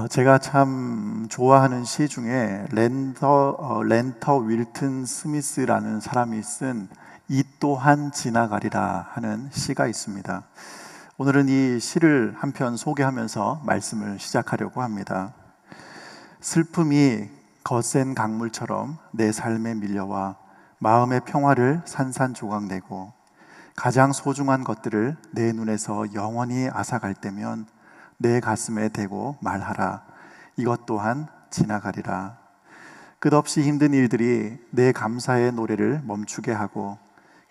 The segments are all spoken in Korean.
제가 참 좋아하는 시 중에 렌터 윌튼 스미스라는 사람이 쓴 이 또한 지나가리라 하는 시가 있습니다. 오늘은 이 시를 한 편 소개하면서 말씀을 시작하려고 합니다. 슬픔이 거센 강물처럼 내 삶에 밀려와 마음의 평화를 산산조각내고 가장 소중한 것들을 내 눈에서 영원히 앗아갈 때면 내 가슴에 대고 말하라. 이것 또한 지나가리라. 끝없이 힘든 일들이 내 감사의 노래를 멈추게 하고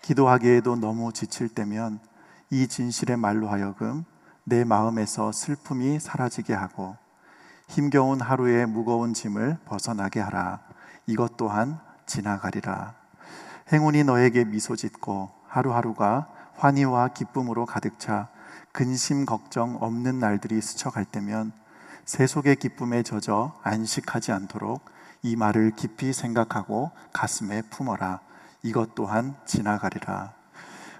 기도하기에도 너무 지칠 때면 이 진실의 말로 하여금 내 마음에서 슬픔이 사라지게 하고 힘겨운 하루의 무거운 짐을 벗어나게 하라. 이것 또한 지나가리라. 행운이 너에게 미소 짓고 하루하루가 환희와 기쁨으로 가득 차 근심 걱정 없는 날들이 스쳐갈 때면 세속의 기쁨에 젖어 안식하지 않도록 이 말을 깊이 생각하고 가슴에 품어라. 이것 또한 지나가리라.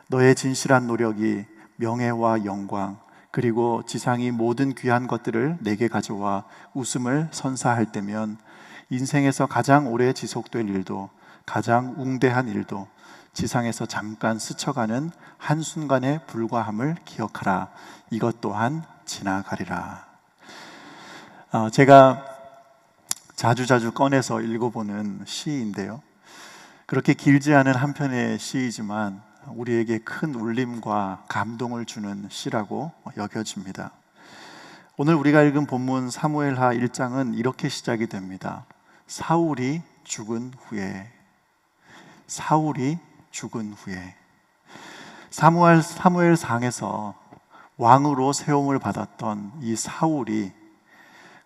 너의 진실한 노력이 명예와 영광 그리고 지상이 모든 귀한 것들을 내게 가져와 웃음을 선사할 때면 인생에서 가장 오래 지속될 일도 가장 웅대한 일도 지상에서 잠깐 스쳐가는 한순간에 불과함을 기억하라. 이것 또한 지나가리라. 제가 자주 꺼내서 읽어보는 시인데요, 그렇게 길지 않은 한 편의 시이지만 우리에게 큰 울림과 감동을 주는 시라고 여겨집니다. 오늘 우리가 읽은 본문 사무엘하 1장은 이렇게 시작이 됩니다. 사울이 죽은 후에. 사울이 죽은 후에. 사무엘상에서 왕으로 세움을 받았던 이 사울이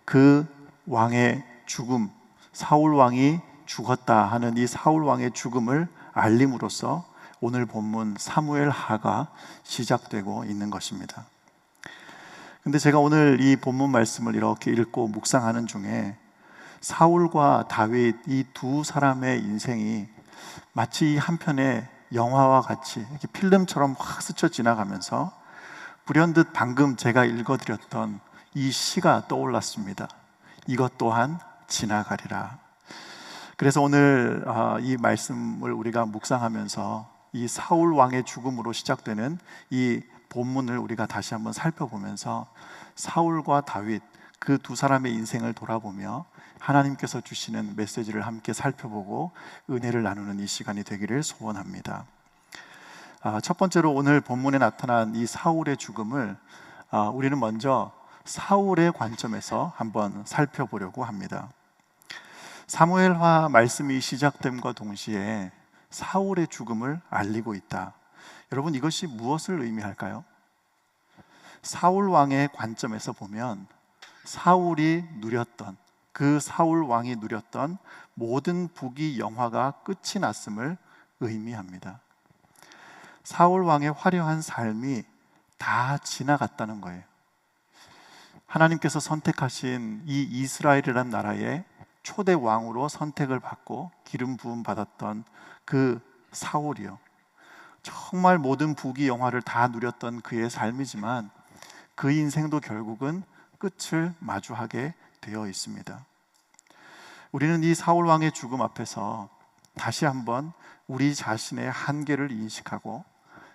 그 왕의 죽음, 사울 왕이 죽었다 하는 이 사울 왕의 죽음을 알림으로써 오늘 본문 사무엘하가 시작되고 있는 것입니다. 근데 제가 오늘 이 본문 말씀을 이렇게 읽고 묵상하는 중에 사울과 다윗 이 두 사람의 인생이 마치 이 한 편의 영화와 같이 이렇게 필름처럼 확 스쳐 지나가면서 불현듯 방금 제가 읽어드렸던 이 시가 떠올랐습니다. 이것 또한 지나가리라. 그래서 오늘 이 말씀을 우리가 묵상하면서 이 사울 왕의 죽음으로 시작되는 이 본문을 우리가 다시 한번 살펴보면서 사울과 다윗 그 두 사람의 인생을 돌아보며 하나님께서 주시는 메시지를 함께 살펴보고 은혜를 나누는 이 시간이 되기를 소원합니다. 첫 번째로 오늘 본문에 나타난 이 사울의 죽음을 우리는 먼저 사울의 관점에서 한번 살펴보려고 합니다. 사무엘하 말씀이 시작됨과 동시에 사울의 죽음을 알리고 있다. 여러분, 이것이 무엇을 의미할까요? 사울 왕의 관점에서 보면 사울이 누렸던, 그 사울 왕이 누렸던 모든 부귀 영화가 끝이 났음을 의미합니다. 사울 왕의 화려한 삶이 다 지나갔다는 거예요. 하나님께서 선택하신 이 이스라엘이라는 나라의 초대 왕으로 선택을 받고 기름 부음 받았던 그 사울이요, 정말 모든 부귀 영화를 다 누렸던 그의 삶이지만 그 인생도 결국은 끝을 마주하게 되어 있습니다. 우리는 이 사울 왕의 죽음 앞에서 다시 한번 우리 자신의 한계를 인식하고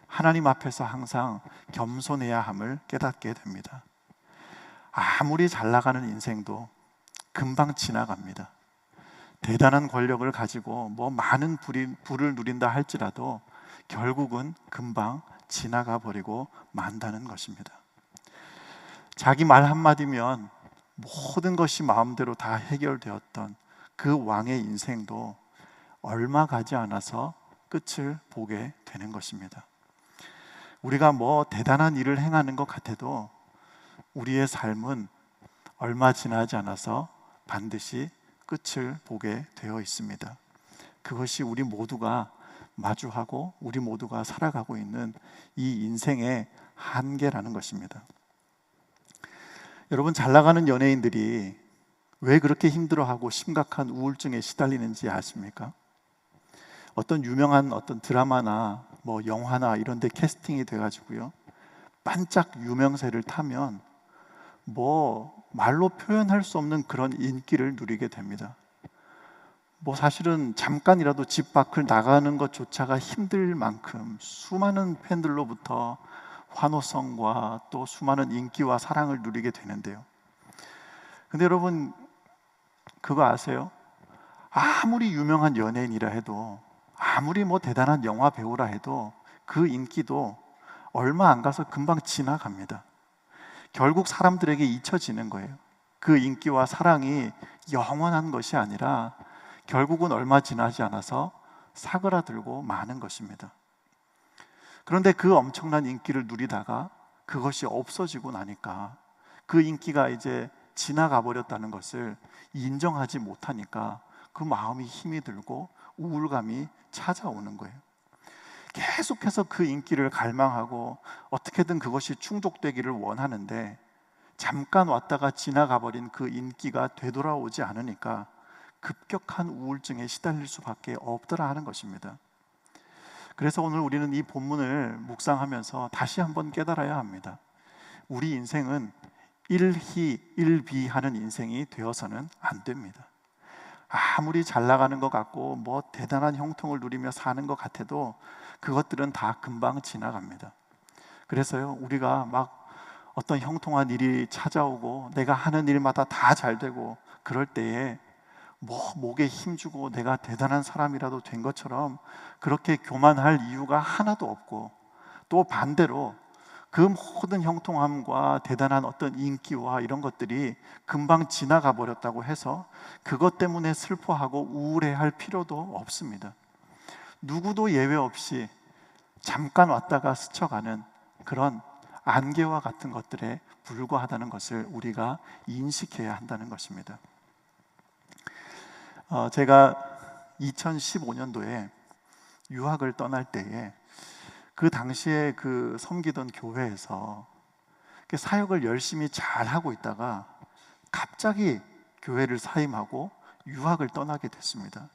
하나님 앞에서 항상 겸손해야 함을 깨닫게 됩니다. 아무리 잘 나가는 인생도 금방 지나갑니다. 대단한 권력을 가지고 많은 부를 누린다 할지라도 결국은 금방 지나가 버리고 만다는 것입니다. 자기 말 한마디면 모든 것이 마음대로 다 해결되었던 그 왕의 인생도 얼마 가지 않아서 끝을 보게 되는 것입니다. 우리가 대단한 일을 행하는 것 같아도 우리의 삶은 얼마 지나지 않아서 반드시 끝을 보게 되어 있습니다. 그것이 우리 모두가 마주하고 우리 모두가 살아가고 있는 이 인생의 한계라는 것입니다. 여러분, 잘 나가는 연예인들이 왜 그렇게 힘들어하고 심각한 우울증에 시달리는지 아십니까? 어떤 유명한 드라마나 영화나 이런 데 캐스팅이 돼가지고요, 반짝 유명세를 타면 말로 표현할 수 없는 그런 인기를 누리게 됩니다. 뭐 사실은 잠깐이라도 집 밖을 나가는 것조차가 힘들 만큼 수많은 팬들로부터 환호성과 또 수많은 인기와 사랑을 누리게 되는데요. 근데 여러분, 그거 아세요? 아무리 유명한 연예인이라 해도, 아무리 뭐 대단한 영화 배우라 해도 그 인기도 얼마 안 가서 금방 지나갑니다. 결국 사람들에게 잊혀지는 거예요. 그 인기와 사랑이 영원한 것이 아니라 결국은 얼마 지나지 않아서 사그라들고 마는 것입니다. 그런데 그 엄청난 인기를 누리다가 그것이 없어지고 나니까, 그 인기가 이제 지나가 버렸다는 것을 인정하지 못하니까 그 마음이 힘이 들고 우울감이 찾아오는 거예요. 계속해서 그 인기를 갈망하고 어떻게든 그것이 충족되기를 원하는데, 잠깐 왔다가 지나가 버린 그 인기가 되돌아오지 않으니까 급격한 우울증에 시달릴 수밖에 없더라 하는 것입니다. 그래서 오늘 우리는 이 본문을 묵상하면서 다시 한번 깨달아야 합니다. 우리 인생은 일희일비하는 인생이 되어서는 안 됩니다. 아무리 잘 나가는 것 같고 뭐 대단한 형통을 누리며 사는 것 같아도 그것들은 다 금방 지나갑니다. 그래서요, 우리가 막 어떤 형통한 일이 찾아오고 내가 하는 일마다 다 잘 되고 그럴 때에 뭐 목에 힘주고 내가 대단한 사람이라도 된 것처럼 그렇게 교만할 이유가 하나도 없고, 또 반대로 그 모든 형통함과 대단한 어떤 인기와 이런 것들이 금방 지나가 버렸다고 해서 그것 때문에 슬퍼하고 우울해할 필요도 없습니다. 누구도 예외 없이 잠깐 왔다가 스쳐가는 그런 안개와 같은 것들에 불과하다는 것을 우리가 인식해야 한다는 것입니다. 제가 2015년도에 유학을 떠날 때에 그 당시에 그 섬기던 교회에서 사역을 열심히 잘 하고 있다가 갑자기 교회를 사임하고 유학을 떠나게 됐습니다.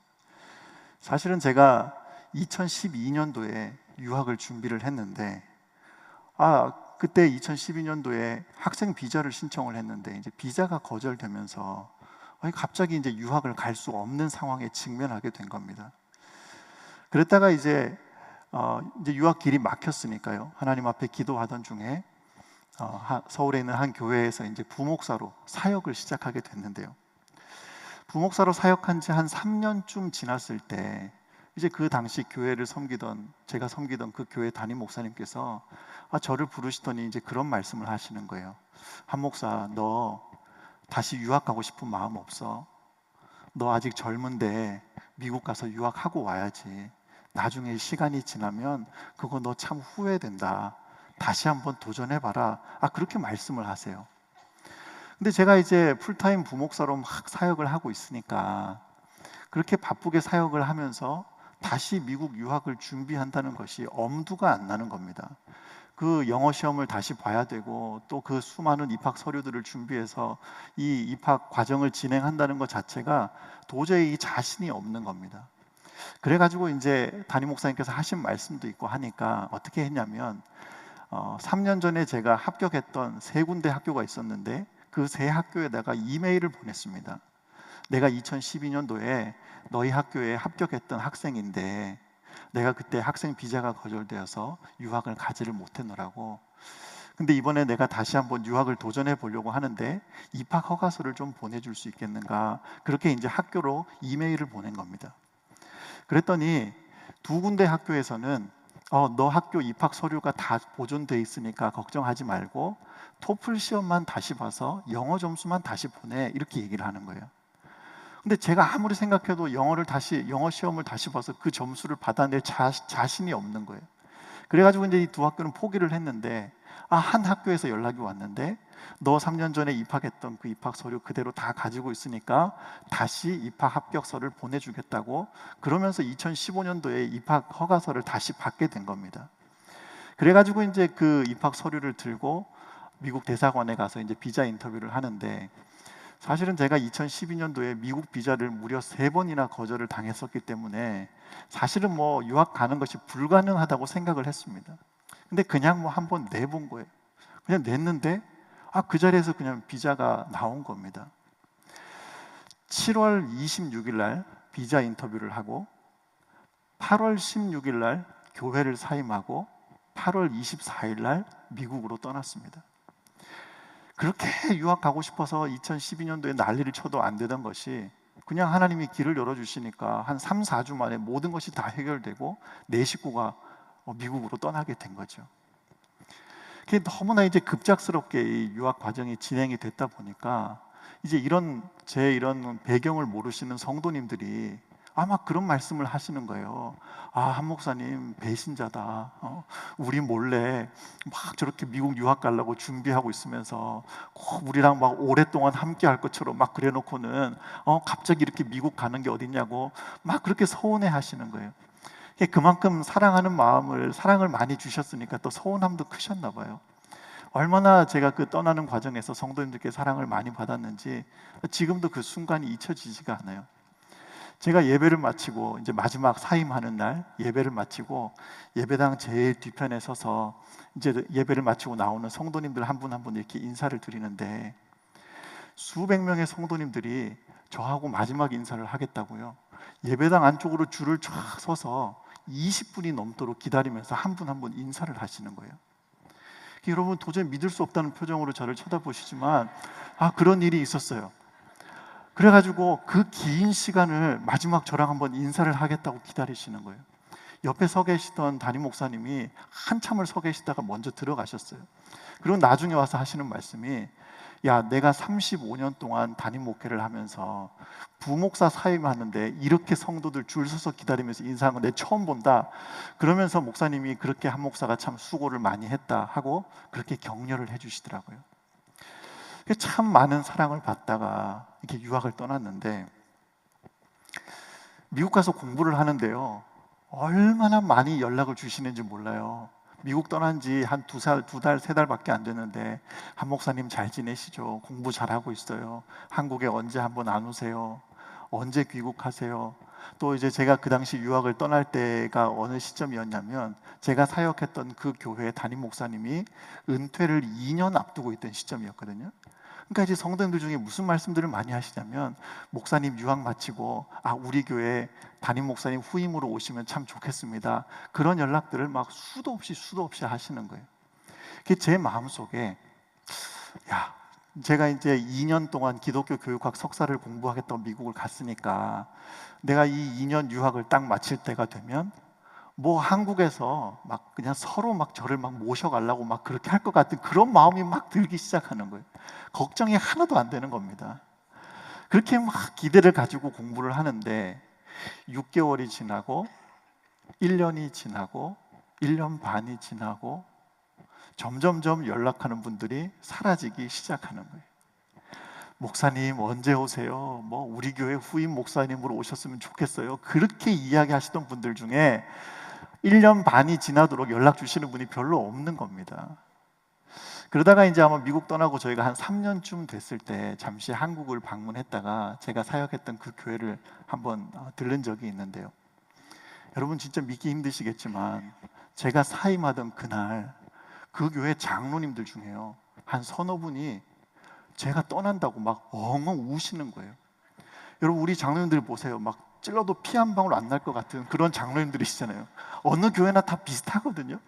사실은 제가 2012년도에 유학을 준비를 했는데, 그때 2012년도에 학생 비자를 신청을 했는데 이제 비자가 거절되면서 갑자기 이제 유학을 갈 수 없는 상황에 직면하게 된 겁니다. 그랬다가 이제 유학 길이 막혔으니까요, 하나님 앞에 기도하던 중에 서울에 있는 한 교회에서 이제 부목사로 사역을 시작하게 됐는데요. 부목사로 사역한 지 한 3년쯤 지났을 때 이제 그 당시 교회를 제가 섬기던 그 교회 담임 목사님께서 저를 부르시더니 이제 그런 말씀을 하시는 거예요. 한 목사, 너 다시 유학 가고 싶은 마음 없어? 너 아직 젊은데 미국 가서 유학하고 와야지. 나중에 시간이 지나면 그거 너 참 후회된다. 다시 한번 도전해봐라. 그렇게 말씀을 하세요. 근데 제가 이제 풀타임 부목사로 막 사역을 하고 있으니까 그렇게 바쁘게 사역을 하면서 다시 미국 유학을 준비한다는 것이 엄두가 안 나는 겁니다. 그 영어 시험을 다시 봐야 되고 또 그 수많은 입학 서류들을 준비해서 이 입학 과정을 진행한다는 것 자체가 도저히 자신이 없는 겁니다. 그래가지고 이제 담임 목사님께서 하신 말씀도 있고 하니까 어떻게 했냐면 3년 전에 제가 합격했던 3군데 학교가 있었는데 그 3학교에다가 이메일을 보냈습니다. 내가 2012년도에 너희 학교에 합격했던 학생인데 내가 그때 학생 비자가 거절되어서 유학을 가지를 못했노라고. 근데 이번에 내가 다시 한번 유학을 도전해 보려고 하는데 입학 허가서를 좀 보내줄 수 있겠는가, 그렇게 이제 학교로 이메일을 보낸 겁니다. 그랬더니 2군데 학교에서는 너 학교 입학 서류가 다 보존돼 있으니까 걱정하지 말고 토플 시험만 다시 봐서 영어 점수만 다시 보내, 이렇게 얘기를 하는 거예요. 근데 제가 아무리 생각해도 영어 시험을 다시 봐서 그 점수를 받아낼 자신이 없는 거예요. 그래가지고 이제 이 2 학교는 포기를 했는데, 한 학교에서 연락이 왔는데 너 3년 전에 입학했던 그 입학 서류 그대로 다 가지고 있으니까 다시 입학 합격서를 보내주겠다고, 그러면서 2015년도에 입학 허가서를 다시 받게 된 겁니다. 그래가지고 이제 그 입학 서류를 들고 미국 대사관에 가서 이제 비자 인터뷰를 하는데, 사실은 제가 2012년도에 미국 비자를 무려 3번이나 거절을 당했었기 때문에 사실은 뭐 유학 가는 것이 불가능하다고 생각을 했습니다. 근데 그냥 뭐 한번 내본 거예요. 그냥 냈는데 그 자리에서 그냥 비자가 나온 겁니다. 7월 26일 날 비자 인터뷰를 하고 8월 16일 날 교회를 사임하고 8월 24일 날 미국으로 떠났습니다. 그렇게 유학 가고 싶어서 2012년도에 난리를 쳐도 안 되던 것이 그냥 하나님이 길을 열어주시니까 한 3, 4주 만에 모든 것이 다 해결되고 내 식구가 미국으로 떠나게 된 거죠. 그게 너무나 이제 급작스럽게 이 유학 과정이 진행이 됐다 보니까 이제 이런 배경을 모르시는 성도님들이 막 그런 말씀을 하시는 거예요. 한 목사님 배신자다. 우리 몰래 막 저렇게 미국 유학 가려고 준비하고 있으면서 꼭 우리랑 막 오랫동안 함께 할 것처럼 막 그래놓고는 갑자기 이렇게 미국 가는 게 어딨냐고 막 그렇게 서운해 하시는 거예요. 그만큼 사랑을 많이 주셨으니까 또 서운함도 크셨나 봐요. 얼마나 제가 그 떠나는 과정에서 성도님들께 사랑을 많이 받았는지 지금도 그 순간이 잊혀지지가 않아요. 제가 예배를 마치고 이제 마지막 사임하는 날 예배를 마치고 예배당 제일 뒤편에 서서 이제 예배를 마치고 나오는 성도님들 한 분 한 분 이렇게 인사를 드리는데 수백 명의 성도님들이 저하고 마지막 인사를 하겠다고요. 예배당 안쪽으로 줄을 쫙 서서 20분이 넘도록 기다리면서 한 분 한 분 인사를 하시는 거예요. 여러분 도저히 믿을 수 없다는 표정으로 저를 쳐다보시지만 그런 일이 있었어요. 그래가지고 그 긴 시간을 마지막 저랑 한번 인사를 하겠다고 기다리시는 거예요. 옆에 서 계시던 담임 목사님이 한참을 서 계시다가 먼저 들어가셨어요. 그리고 나중에 와서 하시는 말씀이 내가 35년 동안 담임 목회를 하면서 부목사 사임하는데 이렇게 성도들 줄 서서 기다리면서 인사한 건 내 처음 본다. 그러면서 목사님이 그렇게 한 목사가 참 수고를 많이 했다 하고 그렇게 격려를 해주시더라고요. 참 많은 사랑을 받다가 이렇게 유학을 떠났는데 미국 가서 공부를 하는데요, 얼마나 많이 연락을 주시는지 몰라요. 미국 떠난 지 한 두 달, 세 달밖에 안 됐는데 한 목사님 잘 지내시죠? 공부 잘하고 있어요. 한국에 언제 한번 안 오세요? 언제 귀국하세요? 또 이제 제가 그 당시 유학을 떠날 때가 어느 시점이었냐면 제가 사역했던 그 교회 담임 목사님이 은퇴를 2년 앞두고 있던 시점이었거든요. 그러니까 이제 성도님들 중에 무슨 말씀들을 많이 하시냐면 목사님 유학 마치고 우리 교회 담임 목사님 후임으로 오시면 참 좋겠습니다. 그런 연락들을 막 수도 없이 하시는 거예요. 그게 제 마음속에 제가 이제 2년 동안 기독교 교육학 석사를 공부하겠다고 미국을 갔으니까 내가 이 2년 유학을 딱 마칠 때가 되면 한국에서 막 그냥 서로 막 저를 막 모셔가려고 막 그렇게 할 것 같은 그런 마음이 막 들기 시작하는 거예요. 걱정이 하나도 안 되는 겁니다. 그렇게 막 기대를 가지고 공부를 하는데 6개월이 지나고 1년이 지나고 1년 반이 지나고 점점점 연락하는 분들이 사라지기 시작하는 거예요. 목사님 언제 오세요? 우리 교회 후임 목사님으로 오셨으면 좋겠어요. 그렇게 이야기하시던 분들 중에 1년 반이 지나도록 연락 주시는 분이 별로 없는 겁니다. 그러다가 이제 아마 미국 떠나고 저희가 한 3년쯤 됐을 때 잠시 한국을 방문했다가 제가 사역했던 그 교회를 한번 들른 적이 있는데요. 여러분 진짜 믿기 힘드시겠지만 제가 사임하던 그날 그 교회 장로님들 중에요, 한 서너 분이 제가 떠난다고 막 엉엉 우시는 거예요. 여러분 우리 장로님들 보세요. 막 찔러도 피 한 방울 안 날 것 같은 그런 장로님들이시잖아요. 어느 교회나 다 비슷하거든요.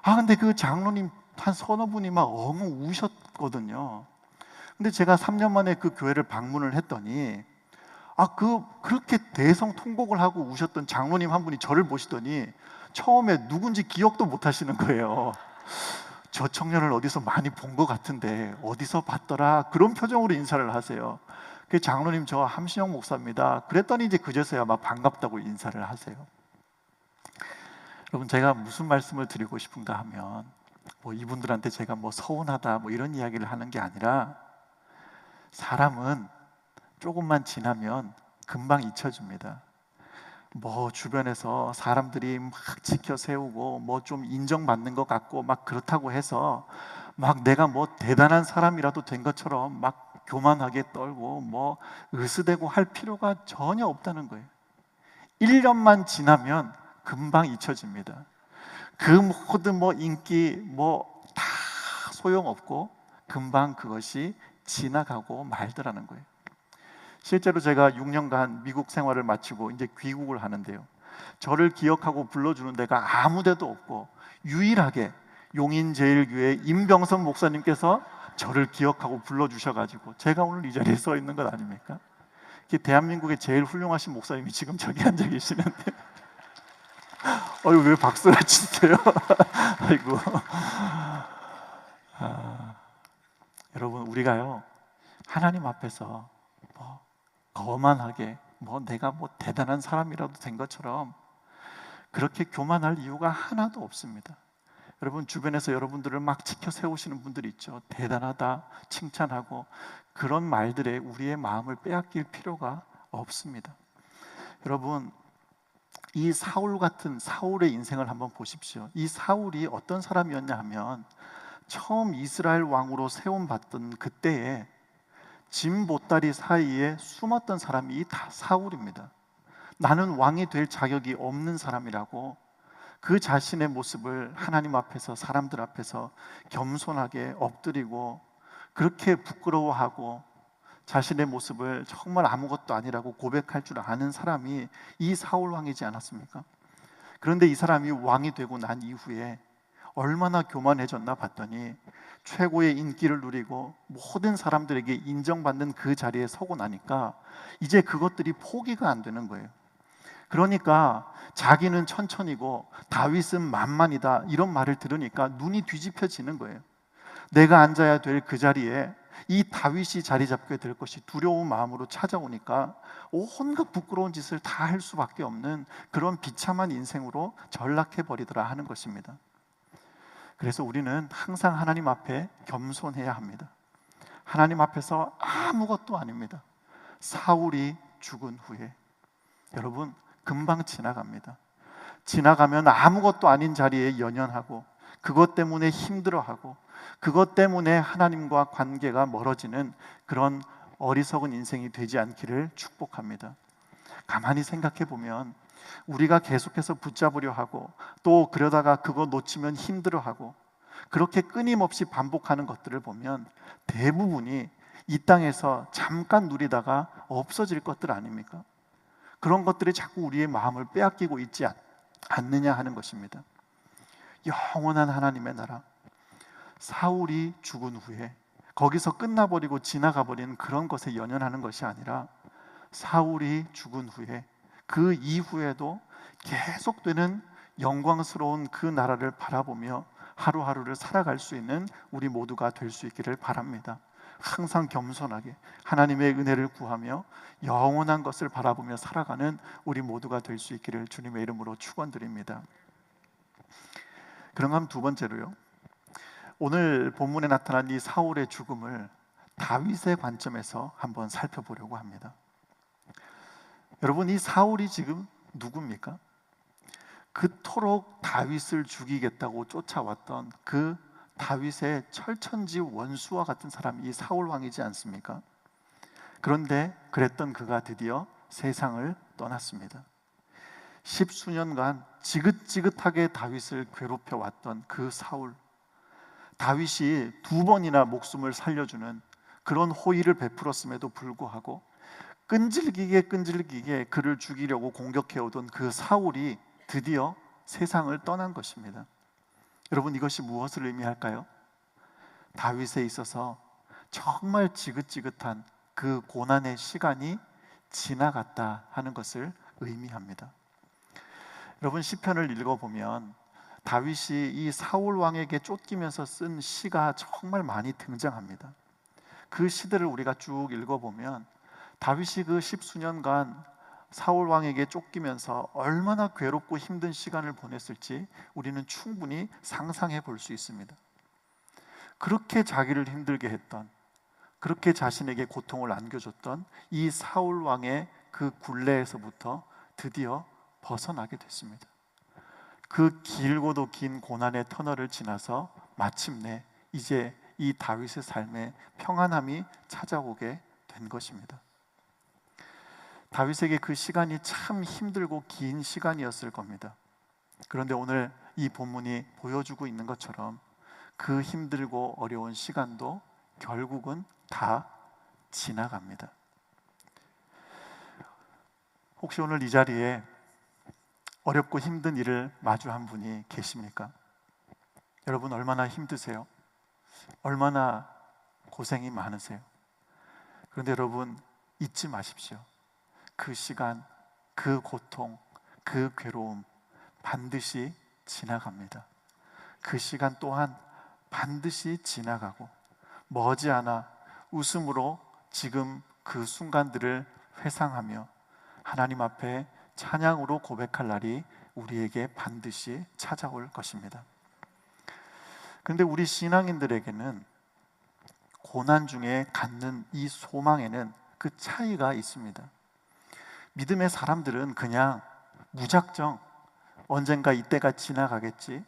근데 그 장로님 한 서너 분이 막 엉엉 우셨거든요. 근데 제가 3년 만에 그 교회를 방문을 했더니 그렇게 대성통곡을 하고 우셨던 장로님 한 분이 저를 보시더니 처음에 누군지 기억도 못 하시는 거예요. 저 청년을 어디서 많이 본 것 같은데 어디서 봤더라, 그런 표정으로 인사를 하세요. 그 장로님 저 함신영 목사입니다. 그랬더니 이제 그제서야 막 반갑다고 인사를 하세요. 여러분 제가 무슨 말씀을 드리고 싶은가 하면 이분들한테 제가 서운하다 이런 이야기를 하는 게 아니라 사람은 조금만 지나면 금방 잊혀집니다. 주변에서 사람들이 막 지켜 세우고 좀 인정받는 것 같고 막 그렇다고 해서 막 내가 대단한 사람이라도 된 것처럼 막 교만하게 떨고 으스대고 할 필요가 전혀 없다는 거예요. 1년만 지나면 금방 잊혀집니다. 그 모든 인기 다 소용없고 금방 그것이 지나가고 말더라는 거예요. 실제로 제가 6년간 미국 생활을 마치고 이제 귀국을 하는데요, 저를 기억하고 불러주는 데가 아무 데도 없고 유일하게 용인제일교회 임병선 목사님께서 저를 기억하고 불러주셔가지고 제가 오늘 이 자리에 서 있는 것 아닙니까? 대한민국의 제일 훌륭하신 목사님이 지금 저기 앉아 계시는데 왜 박수를 치세요? 아이고. 여러분, 우리가요 하나님 앞에서 거만하게 내가 대단한 사람이라도 된 것처럼 그렇게 교만할 이유가 하나도 없습니다. 여러분, 주변에서 여러분들을 막 지켜 세우시는 분들이 있죠. 대단하다 칭찬하고, 그런 말들에 우리의 마음을 빼앗길 필요가 없습니다. 여러분, 이 사울 같은 사울의 인생을 한번 보십시오. 이 사울이 어떤 사람이었냐 하면, 처음 이스라엘 왕으로 세움받던 그때에 짐 보따리 사이에 숨었던 사람이 이 사울입니다. 나는 왕이 될 자격이 없는 사람이라고 그 자신의 모습을 하나님 앞에서, 사람들 앞에서 겸손하게 엎드리고 그렇게 부끄러워하고 자신의 모습을 정말 아무것도 아니라고 고백할 줄 아는 사람이 이 사울 왕이지 않았습니까? 그런데 이 사람이 왕이 되고 난 이후에 얼마나 교만해졌나 봤더니, 최고의 인기를 누리고 모든 사람들에게 인정받는 그 자리에 서고 나니까 이제 그것들이 포기가 안 되는 거예요. 그러니까 자기는 천천히고 다윗은 만만이다, 이런 말을 들으니까 눈이 뒤집혀지는 거예요. 내가 앉아야 될 그 자리에 이 다윗이 자리 잡게 될 것이 두려운 마음으로 찾아오니까 온갖 부끄러운 짓을 다 할 수밖에 없는 그런 비참한 인생으로 전락해버리더라 하는 것입니다. 그래서 우리는 항상 하나님 앞에 겸손해야 합니다. 하나님 앞에서 아무것도 아닙니다. 사울이 죽은 후에 여러분, 금방 지나갑니다. 지나가면 아무것도 아닌 자리에 연연하고, 그것 때문에 힘들어하고, 그것 때문에 하나님과 관계가 멀어지는 그런 어리석은 인생이 되지 않기를 축복합니다. 가만히 생각해 보면 우리가 계속해서 붙잡으려 하고, 또 그러다가 그거 놓치면 힘들어하고, 그렇게 끊임없이 반복하는 것들을 보면 대부분이 이 땅에서 잠깐 누리다가 없어질 것들 아닙니까? 그런 것들이 자꾸 우리의 마음을 빼앗기고 있지 않느냐 하는 것입니다. 영원한 하나님의 나라, 사울이 죽은 후에 거기서 끝나버리고 지나가버리는 그런 것에 연연하는 것이 아니라, 사울이 죽은 후에 그 이후에도 계속되는 영광스러운 그 나라를 바라보며 하루하루를 살아갈 수 있는 우리 모두가 될 수 있기를 바랍니다. 항상 겸손하게 하나님의 은혜를 구하며 영원한 것을 바라보며 살아가는 우리 모두가 될 수 있기를 주님의 이름으로 축원드립니다. 그런가 하면 두 번째로요, 오늘 본문에 나타난 이 사울의 죽음을 다윗의 관점에서 한번 살펴보려고 합니다. 여러분, 이 사울이 지금 누굽니까? 그토록 다윗을 죽이겠다고 쫓아왔던 그 다윗의 철천지 원수와 같은 사람이 이 사울 왕이지 않습니까? 그런데 그랬던 그가 드디어 세상을 떠났습니다. 10수년간 지긋지긋하게 다윗을 괴롭혀 왔던 그 사울, 다윗이 2번이나 목숨을 살려주는 그런 호의를 베풀었음에도 불구하고 끈질기게 그를 죽이려고 공격해오던 그 사울이 드디어 세상을 떠난 것입니다. 여러분, 이것이 무엇을 의미할까요? 다윗에 있어서 정말 지긋지긋한 그 고난의 시간이 지나갔다 하는 것을 의미합니다. 여러분, 시편을 읽어보면 다윗이 이 사울 왕에게 쫓기면서 쓴 시가 정말 많이 등장합니다. 그 시들을 우리가 쭉 읽어보면 다윗이 그 10수년간 사울 왕에게 쫓기면서 얼마나 괴롭고 힘든 시간을 보냈을지 우리는 충분히 상상해 볼 수 있습니다. 그렇게 자기를 힘들게 했던, 그렇게 자신에게 고통을 안겨줬던 이 사울 왕의 그 굴레에서부터 드디어 벗어나게 됐습니다. 그 길고도 긴 고난의 터널을 지나서 마침내 이제 이 다윗의 삶에 평안함이 찾아오게 된 것입니다. 다윗에게 그 시간이 참 힘들고 긴 시간이었을 겁니다. 그런데 오늘 이 본문이 보여주고 있는 것처럼 그 힘들고 어려운 시간도 결국은 다 지나갑니다. 혹시 오늘 이 자리에 어렵고 힘든 일을 마주한 분이 계십니까? 여러분 얼마나 힘드세요? 얼마나 고생이 많으세요? 그런데 여러분 잊지 마십시오. 그 시간, 그 고통, 그 괴로움 반드시 지나갑니다. 그 시간 또한 반드시 지나가고 머지않아 웃음으로 지금 그 순간들을 회상하며 하나님 앞에 찬양으로 고백할 날이 우리에게 반드시 찾아올 것입니다. 그런데 우리 신앙인들에게는 고난 중에 갖는 이 소망에는 그 차이가 있습니다. 믿음의 사람들은 그냥 무작정 언젠가 이때가 지나가겠지,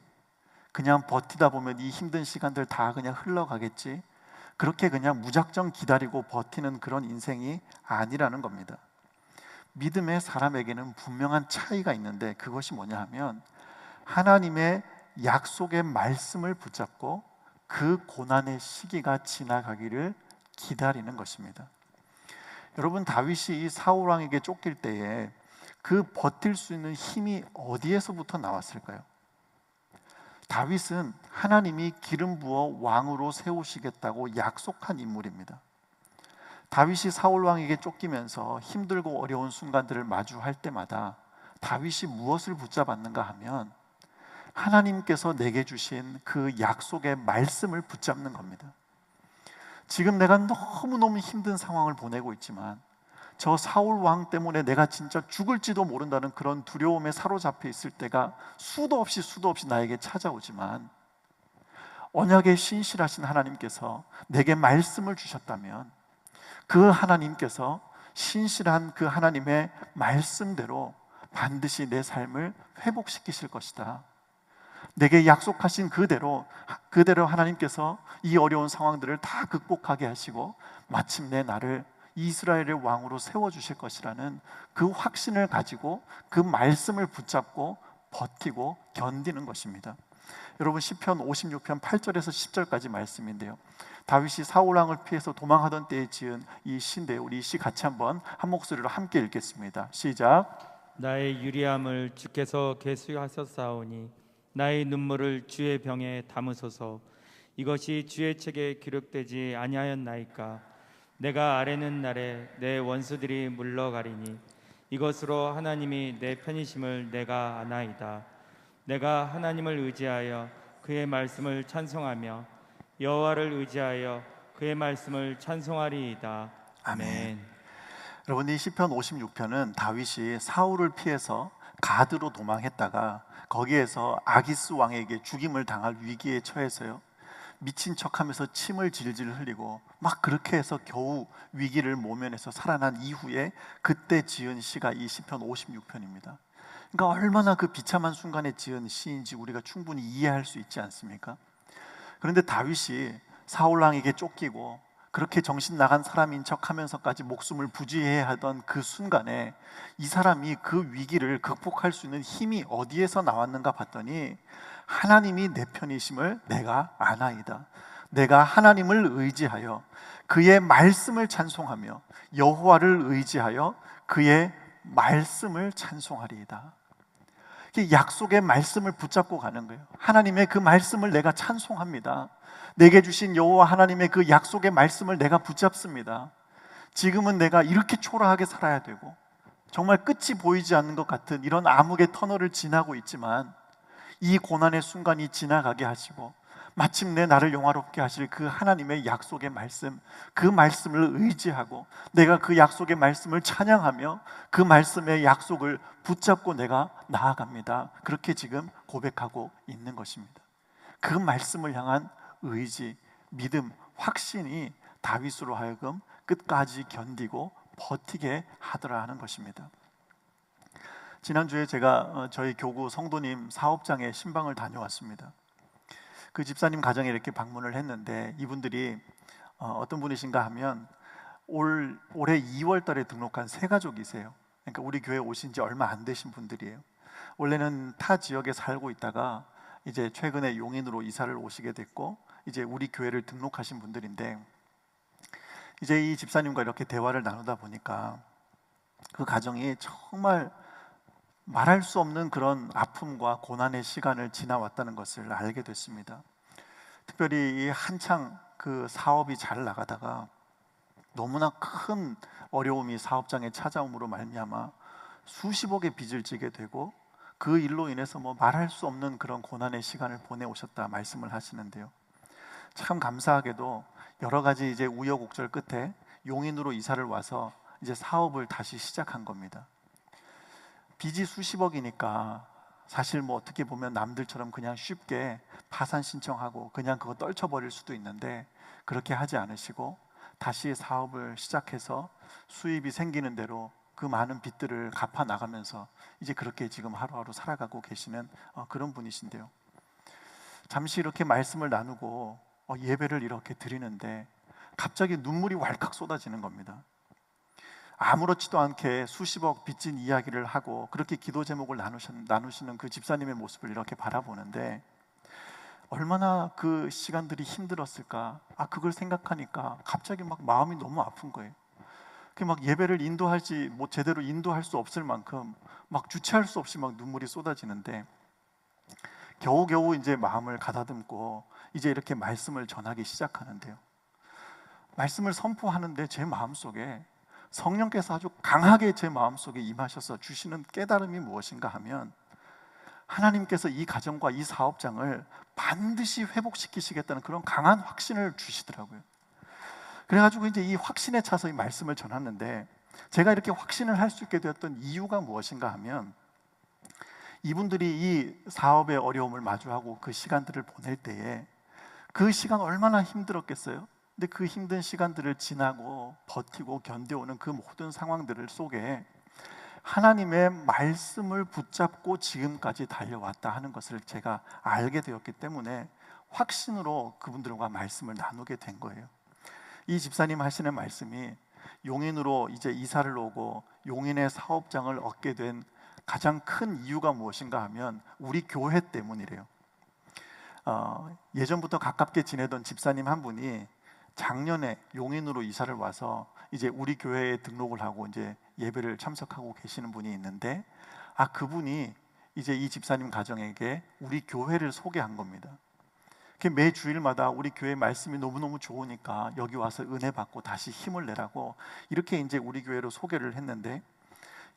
그냥 버티다 보면 이 힘든 시간들 다 그냥 흘러가겠지, 그렇게 그냥 무작정 기다리고 버티는 그런 인생이 아니라는 겁니다. 믿음의 사람에게는 분명한 차이가 있는데 그것이 뭐냐 하면 하나님의 약속의 말씀을 붙잡고 그 고난의 시기가 지나가기를 기다리는 것입니다. 여러분, 다윗이 사울 왕에게 쫓길 때에 그 버틸 수 있는 힘이 어디에서부터 나왔을까요? 다윗은 하나님이 기름 부어 왕으로 세우시겠다고 약속한 인물입니다. 다윗이 사울 왕에게 쫓기면서 힘들고 어려운 순간들을 마주할 때마다 다윗이 무엇을 붙잡았는가 하면 하나님께서 내게 주신 그 약속의 말씀을 붙잡는 겁니다. 지금 내가 너무너무 힘든 상황을 보내고 있지만 저 사울 왕 때문에 내가 진짜 죽을지도 모른다는 그런 두려움에 사로잡혀 있을 때가 수도 없이 나에게 찾아오지만 언약에 신실하신 하나님께서 내게 말씀을 주셨다면 그 하나님께서 신실한 그 하나님의 말씀대로 반드시 내 삶을 회복시키실 것이다. 내게 약속하신 그대로 하나님께서 이 어려운 상황들을 다 극복하게 하시고 마침내 나를 이스라엘의 왕으로 세워주실 것이라는 그 확신을 가지고 그 말씀을 붙잡고 버티고 견디는 것입니다. 여러분, 시편 56편 8절에서 10절까지 말씀인데요, 다윗이 사울 왕을 피해서 도망하던 때에 지은 이 시인데 우리 이 시 같이 한번 한 목소리로 함께 읽겠습니다. 시작. 나의 유리함을 주께서 계수하셨사오니 나의 눈물을 주의 병에 담으소서. 이것이 주의 책에 기록되지 아니하였나이까. 내가 아뢰는 날에 내 원수들이 물러가리니 이것으로 하나님이 내 편이심을 내가 아나이다. 내가 하나님을 의지하여 그의 말씀을 찬송하며 여호와를 의지하여 그의 말씀을 찬송하리이다. 아멘. 여러분, 이 시편 56편은 다윗이 사울을 피해서 가드로 도망했다가 거기에서 아기스 왕에게 죽임을 당할 위기에 처해서요, 미친 척하면서 침을 질질 흘리고 막 그렇게 해서 겨우 위기를 모면해서 살아난 이후에 그때 지은 시가 이 시편 56편입니다. 그러니까 얼마나 그 비참한 순간에 지은 시인지 우리가 충분히 이해할 수 있지 않습니까? 그런데 다윗이 사울 왕에게 쫓기고 그렇게 정신 나간 사람인 척하면서까지 목숨을 부지해야 하던 그 순간에 이 사람이 그 위기를 극복할 수 있는 힘이 어디에서 나왔는가 봤더니 하나님이 내 편이심을 내가 아나이다. 내가 하나님을 의지하여 그의 말씀을 찬송하며 여호와를 의지하여 그의 말씀을 찬송하리이다. 약속의 말씀을 붙잡고 가는 거예요. 하나님의 그 말씀을 내가 찬송합니다. 내게 주신 여호와 하나님의 그 약속의 말씀을 내가 붙잡습니다. 지금은 내가 이렇게 초라하게 살아야 되고 정말 끝이 보이지 않는 것 같은 이런 암흑의 터널을 지나고 있지만 이 고난의 순간이 지나가게 하시고 마침내 나를 영화롭게 하실 그 하나님의 약속의 말씀, 그 말씀을 의지하고 내가 그 약속의 말씀을 찬양하며 그 말씀의 약속을 붙잡고 내가 나아갑니다. 그렇게 지금 고백하고 있는 것입니다. 그 말씀을 향한 의지, 믿음, 확신이 다윗으로 하여금 끝까지 견디고 버티게 하더라 하는 것입니다. 지난주에 제가 저희 교구 성도님 사업장에 신방을 다녀왔습니다. 그 집사님 가정에 이렇게 방문을 했는데 이분들이 어떤 분이신가 하면 올해 2월 달에 등록한 새 가족이세요. 그러니까 우리 교회 오신 지 얼마 안 되신 분들이에요. 원래는 타 지역에 살고 있다가 이제 최근에 용인으로 이사를 오시게 됐고 이제 우리 교회를 등록하신 분들인데 이제 이 집사님과 이렇게 대화를 나누다 보니까 그 가정이 정말 말할 수 없는 그런 아픔과 고난의 시간을 지나왔다는 것을 알게 됐습니다. 특별히 이 한창 그 사업이 잘 나가다가 너무나 큰 어려움이 사업장에 찾아옴으로 말미암아 수십억의 빚을 지게 되고 그 일로 인해서 뭐 말할 수 없는 그런 고난의 시간을 보내오셨다 말씀을 하시는데요. 참 감사하게도 여러 가지 이제 우여곡절 끝에 용인으로 이사를 와서 이제 사업을 다시 시작한 겁니다. 빚이 수십억이니까 사실 뭐 어떻게 보면 남들처럼 그냥 쉽게 파산 신청하고 그냥 그거 떨쳐버릴 수도 있는데 그렇게 하지 않으시고 다시 사업을 시작해서 수입이 생기는 대로 그 많은 빚들을 갚아 나가면서 이제 그렇게 지금 하루하루 살아가고 계시는 그런 분이신데요. 잠시 이렇게 말씀을 나누고 예배를 이렇게 드리는데 갑자기 눈물이 왈칵 쏟아지는 겁니다. 아무렇지도 않게 수십억 빚진 이야기를 하고 그렇게 기도 제목을 나누시는 그 집사님의 모습을 이렇게 바라보는데 얼마나 그 시간들이 힘들었을까. 그걸 생각하니까 갑자기 막 마음이 너무 아픈 거예요. 막 예배를 인도할지 뭐 제대로 인도할 수 없을 만큼 막 주체할 수 없이 막 눈물이 쏟아지는데 겨우겨우 이제 마음을 가다듬고 이제 이렇게 말씀을 전하기 시작하는데요. 말씀을 선포하는데 제 마음속에 성령께서 아주 강하게 제 마음속에 임하셔서 주시는 깨달음이 무엇인가 하면 하나님께서 이 가정과 이 사업장을 반드시 회복시키시겠다는 그런 강한 확신을 주시더라고요. 그래가지고 이제 이 확신에 차서 이 말씀을 전하는데 제가 이렇게 확신을 할 수 있게 되었던 이유가 무엇인가 하면 이분들이 이 사업의 어려움을 마주하고 그 시간들을 보낼 때에 그 시간 얼마나 힘들었겠어요? 근데 그 힘든 시간들을 지나고 버티고 견뎌오는 그 모든 상황들 속에 하나님의 말씀을 붙잡고 지금까지 달려왔다 하는 것을 제가 알게 되었기 때문에 확신으로 그분들과 말씀을 나누게 된 거예요. 이 집사님 하시는 말씀이 용인으로 이제 이사를 오고 용인의 사업장을 얻게 된 가장 큰 이유가 무엇인가 하면 우리 교회 때문이래요. 예전부터 가깝게 지내던 집사님 한 분이 작년에 용인으로 이사를 와서 이제 우리 교회에 등록을 하고 이제 예배를 참석하고 계시는 분이 있는데 그분이 이제 이 집사님 가정에게 우리 교회를 소개한 겁니다. 매 주일마다 우리 교회 말씀이 너무너무 좋으니까 여기 와서 은혜 받고 다시 힘을 내라고 이렇게 이제 우리 교회로 소개를 했는데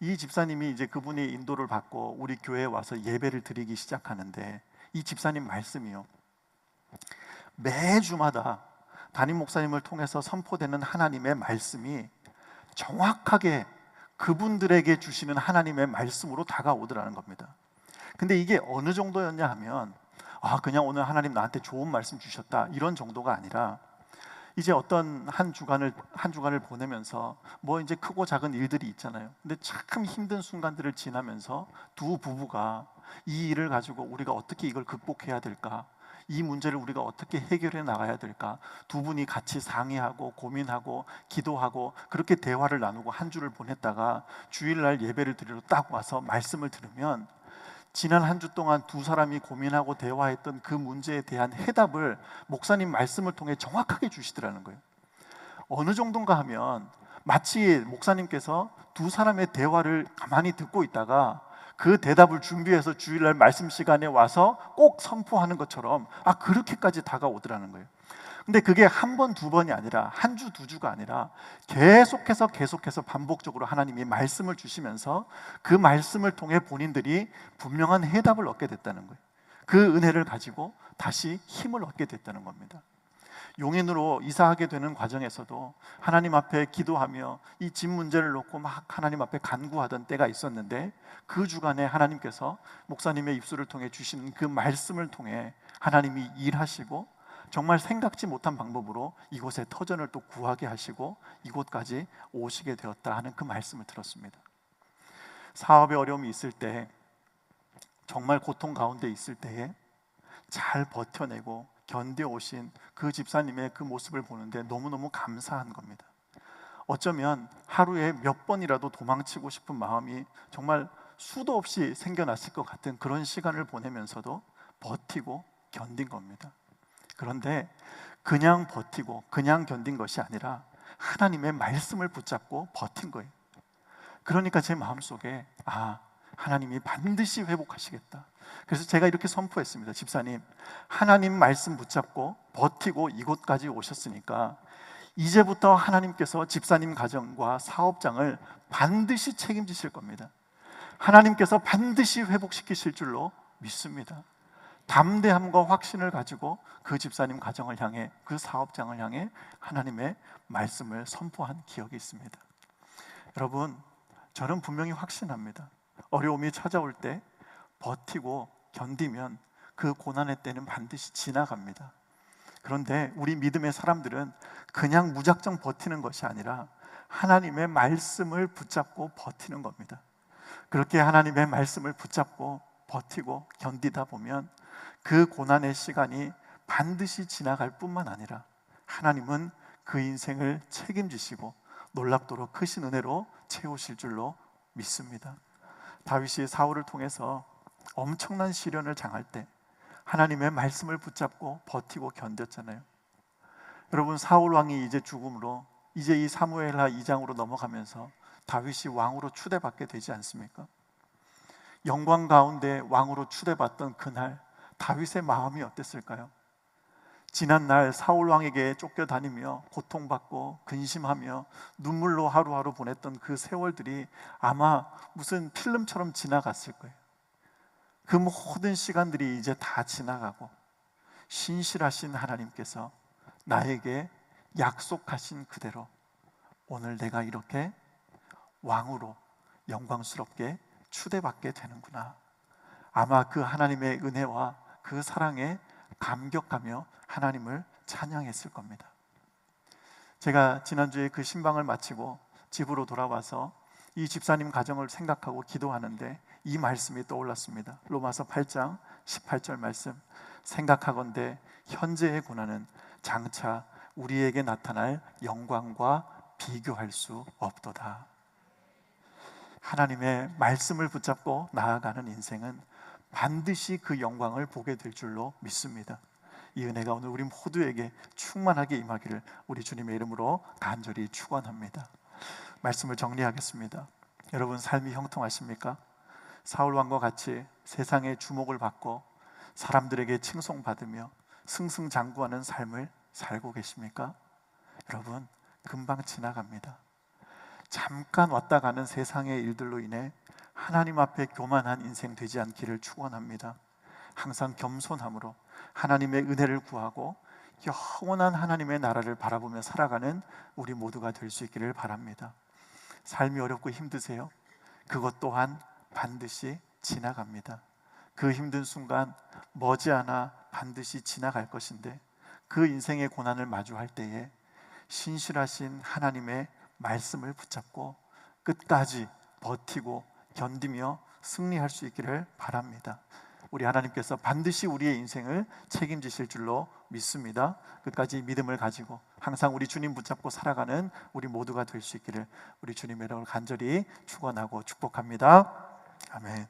이 집사님이 이제 그분이 인도를 받고 우리 교회에 와서 예배를 드리기 시작하는데 이 집사님 말씀이요, 매주마다 담임 목사님을 통해서 선포되는 하나님의 말씀이 정확하게 그분들에게 주시는 하나님의 말씀으로 다가오더라는 겁니다. 근데 이게 어느 정도였냐 하면 그냥 오늘 하나님 나한테 좋은 말씀 주셨다 이런 정도가 아니라 이제 어떤 한 주간을 보내면서 뭐 이제 크고 작은 일들이 있잖아요. 근데 참 힘든 순간들을 지나면서 두 부부가 이 일을 가지고 우리가 어떻게 이걸 극복해야 될까, 이 문제를 우리가 어떻게 해결해 나가야 될까, 두 분이 같이 상의하고 고민하고 기도하고 그렇게 대화를 나누고 한 주를 보냈다가 주일날 예배를 드리러 딱 와서 말씀을 들으면 지난 한 주 동안 두 사람이 고민하고 대화했던 그 문제에 대한 해답을 목사님 말씀을 통해 정확하게 주시더라는 거예요. 어느 정도인가 하면 마치 목사님께서 두 사람의 대화를 가만히 듣고 있다가 그 대답을 준비해서 주일날 말씀 시간에 와서 꼭 선포하는 것처럼 그렇게까지 다가오더라는 거예요. 근데 그게 한 번, 두 번이 아니라 한 주, 두 주가 아니라 계속해서 반복적으로 하나님이 말씀을 주시면서 그 말씀을 통해 본인들이 분명한 해답을 얻게 됐다는 거예요. 그 은혜를 가지고 다시 힘을 얻게 됐다는 겁니다. 용인으로 이사하게 되는 과정에서도 하나님 앞에 기도하며 이 집 문제를 놓고 막 하나님 앞에 간구하던 때가 있었는데 그 주간에 하나님께서 목사님의 입술을 통해 주시는 그 말씀을 통해 하나님이 일하시고 정말 생각지 못한 방법으로 이곳에 터전을 또 구하게 하시고 이곳까지 오시게 되었다 하는 그 말씀을 들었습니다. 사업에 어려움이 있을 때, 정말 고통 가운데 있을 때에 잘 버텨내고 견뎌오신 그 집사님의 그 모습을 보는데 너무너무 감사한 겁니다. 어쩌면 하루에 몇 번이라도 도망치고 싶은 마음이 정말 수도 없이 생겨났을 것 같은 그런 시간을 보내면서도 버티고 견딘 겁니다. 그런데 그냥 버티고 그냥 견딘 것이 아니라 하나님의 말씀을 붙잡고 버틴 거예요. 그러니까 제 마음속에 하나님이 반드시 회복하시겠다. 그래서 제가 이렇게 선포했습니다. 집사님, 하나님 말씀 붙잡고 버티고 이곳까지 오셨으니까 이제부터 하나님께서 집사님 가정과 사업장을 반드시 책임지실 겁니다. 하나님께서 반드시 회복시키실 줄로 믿습니다. 담대함과 확신을 가지고 그 집사님 가정을 향해, 그 사업장을 향해 하나님의 말씀을 선포한 기억이 있습니다. 여러분, 저는 분명히 확신합니다. 어려움이 찾아올 때 버티고 견디면 그 고난의 때는 반드시 지나갑니다. 그런데 우리 믿음의 사람들은 그냥 무작정 버티는 것이 아니라 하나님의 말씀을 붙잡고 버티는 겁니다. 그렇게 하나님의 말씀을 붙잡고 버티고 견디다 보면 그 고난의 시간이 반드시 지나갈 뿐만 아니라 하나님은 그 인생을 책임지시고 놀랍도록 크신 은혜로 채우실 줄로 믿습니다. 다윗이 사울을 통해서 엄청난 시련을 당할 때 하나님의 말씀을 붙잡고 버티고 견뎠잖아요. 여러분, 사울 왕이 이제 죽음으로 이제 이 사무엘하 2장으로 넘어가면서 다윗이 왕으로 추대받게 되지 않습니까? 영광 가운데 왕으로 추대받던 그날 다윗의 마음이 어땠을까요? 지난날 사울 왕에게 쫓겨다니며 고통받고 근심하며 눈물로 하루하루 보냈던 그 세월들이 아마 무슨 필름처럼 지나갔을 거예요. 그 모든 시간들이 이제 다 지나가고 신실하신 하나님께서 나에게 약속하신 그대로 오늘 내가 이렇게 왕으로 영광스럽게 추대받게 되는구나. 아마 그 하나님의 은혜와 그 사랑에 감격하며 하나님을 찬양했을 겁니다. 제가 지난주에 그 신방을 마치고 집으로 돌아와서 이 집사님 가정을 생각하고 기도하는데 이 말씀이 떠올랐습니다. 로마서 8장 18절 말씀, 생각하건대 현재의 고난은 장차 우리에게 나타날 영광과 비교할 수 없도다. 하나님의 말씀을 붙잡고 나아가는 인생은 반드시 그 영광을 보게 될 줄로 믿습니다. 이 은혜가 오늘 우리 모두에게 충만하게 임하기를 우리 주님의 이름으로 간절히 축원합니다. 말씀을 정리하겠습니다. 여러분, 삶이 형통하십니까? 사울 왕과 같이 세상의 주목을 받고 사람들에게 칭송받으며 승승장구하는 삶을 살고 계십니까? 여러분, 금방 지나갑니다. 잠깐 왔다 가는 세상의 일들로 인해 하나님 앞에 교만한 인생 되지 않기를 축원합니다. 항상 겸손함으로 하나님의 은혜를 구하고 영원한 하나님의 나라를 바라보며 살아가는 우리 모두가 될 수 있기를 바랍니다. 삶이 어렵고 힘드세요? 그것 또한 반드시 지나갑니다. 그 힘든 순간 머지않아 반드시 지나갈 것인데 그 인생의 고난을 마주할 때에 신실하신 하나님의 말씀을 붙잡고 끝까지 버티고 견디며 승리할 수 있기를 바랍니다. 우리 하나님께서 반드시 우리의 인생을 책임지실 줄로 믿습니다. 끝까지 믿음을 가지고 항상 우리 주님 붙잡고 살아가는 우리 모두가 될 수 있기를 우리 주님의 이름으로 간절히 축원하고 축복합니다. 아멘.